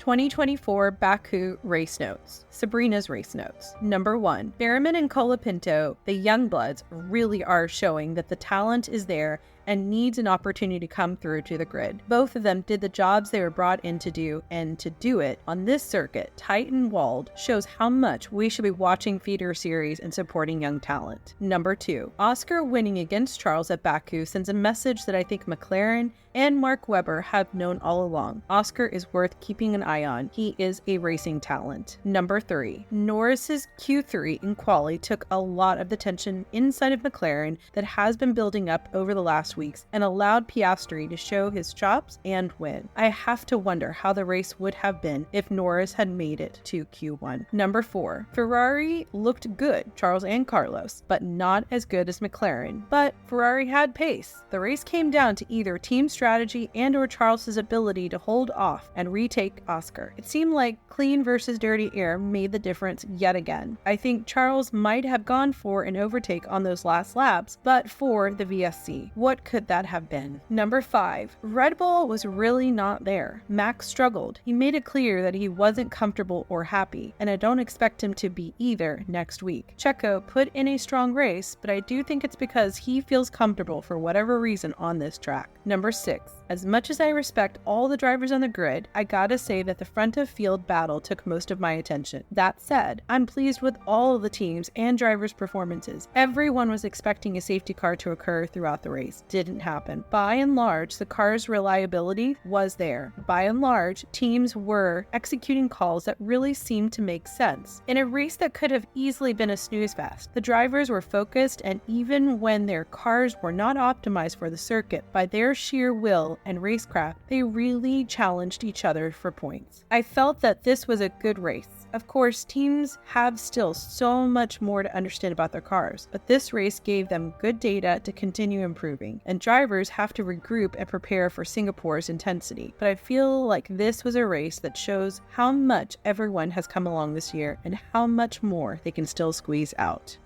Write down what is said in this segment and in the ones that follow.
2024 Baku Race Notes. Sabrina's Race Notes. Number 1. Behrman and Colapinto, the youngbloods, really are showing that the talent is there and needs an opportunity to come through to the grid. Both of them did the jobs they were brought in to do, and to do it on this circuit, tight and walled, shows how much we should be watching feeder series and supporting young talent. Number 2. Oscar winning against Charles at Baku sends a message that I think McLaren and Mark Webber have known all along. Oscar is worth keeping an eye on. He is a racing talent. Number 3. Norris's Q3 in quali took a lot of the tension inside of McLaren that has been building up over the last weeks and allowed Piastri to show his chops and win. I have to wonder how the race would have been if Norris had made it to Q1. Number 4. Ferrari looked good, Charles and Carlos, but not as good as McLaren. But Ferrari had pace. The race came down to either team strategy and or Charles's ability to hold off and retake Oscar. It seemed like clean versus dirty air made the difference yet again. I think Charles might have gone for an overtake on those last laps, but for the VSC. What could that have been? Number 5. Red Bull was really not there. Max struggled. He made it clear that he wasn't comfortable or happy, and I don't expect him to be either next week. Checo put in a strong race, but I do think it's because he feels comfortable for whatever reason on this track. Number 6. As much as I respect all the drivers on the grid, I gotta say that the front of field battle took most of my attention. That said, I'm pleased with all of the teams and drivers' performances. Everyone was expecting a safety car to occur throughout the race. Didn't happen. By and large, the car's reliability was there. By and large, teams were executing calls that really seemed to make sense. In a race that could have easily been a snooze fest, the drivers were focused, and even when their cars were not optimized for the circuit, by their sheer will and racecraft, they really challenged each other for points. I felt that this was a good race. Of course, teams have still so much more to understand about their cars, but this race gave them good data to continue improving, and drivers have to regroup and prepare for Singapore's intensity. But I feel like this was a race that shows how much everyone has come along this year and how much more they can still squeeze out.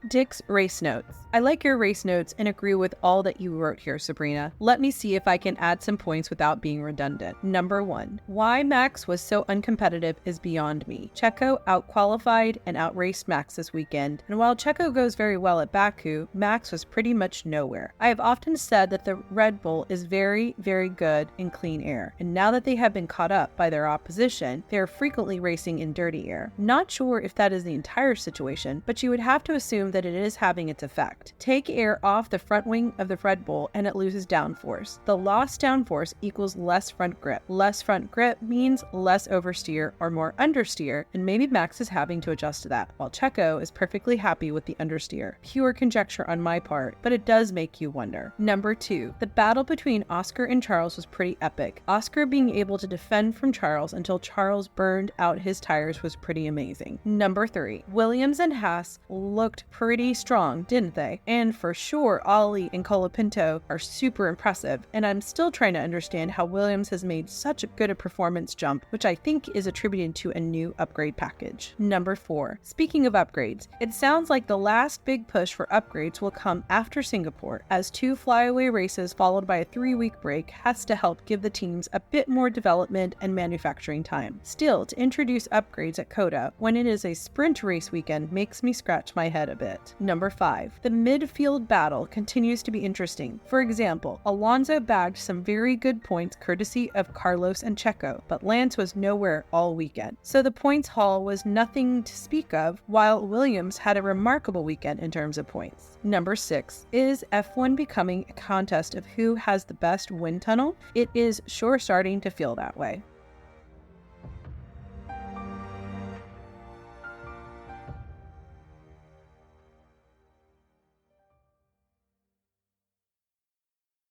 Dick's Race Notes. I like your race notes and agree with all that you wrote here, Sabrina. Let me see if I can add some points without being redundant. Number 1. Why Max was so uncompetitive is beyond me. Checo outqualified and outraced Max this weekend, and while Checo goes very well at Baku, Max was pretty much nowhere. I have often said that the Red Bull is very, very good in clean air, and now that they have been caught up by their opposition, they are frequently racing in dirty air. Not sure if that is the entire situation, but you would have to assume that it is having its effect. Take air off the front wing of the Red Bull and it loses downforce. The lost downforce equals less front grip. Less front grip means less oversteer or more understeer, and maybe Max is having to adjust to that, while Checo is perfectly happy with the understeer. Pure conjecture on my part, but it does make you wonder. Number 2. The battle between Oscar and Charles was pretty epic. Oscar being able to defend from Charles until Charles burned out his tires was pretty amazing. Number 3. Williams and Haas looked pretty strong, didn't they? And for sure, Ollie and Colapinto are super impressive, and I'm still trying to understand how Williams has made such a good performance jump, which I think is attributed to a new upgrade package. Number 4. Speaking of upgrades, it sounds like the last big push for upgrades will come after Singapore, as 2 flyaway races followed by a 3-week break has to help give the teams a bit more development and manufacturing time. Still, to introduce upgrades at COTA when it is a sprint race weekend makes me scratch my head a bit. Number 5. The midfield battle continues to be interesting. For example, Alonso bagged some very good points courtesy of Carlos and Checo, but Lance was nowhere all weekend. So the points haul was nothing to speak of, while Williams had a remarkable weekend in terms of points. Number 6. Is F1 becoming a contest of who has the best wind tunnel? It is sure starting to feel that way.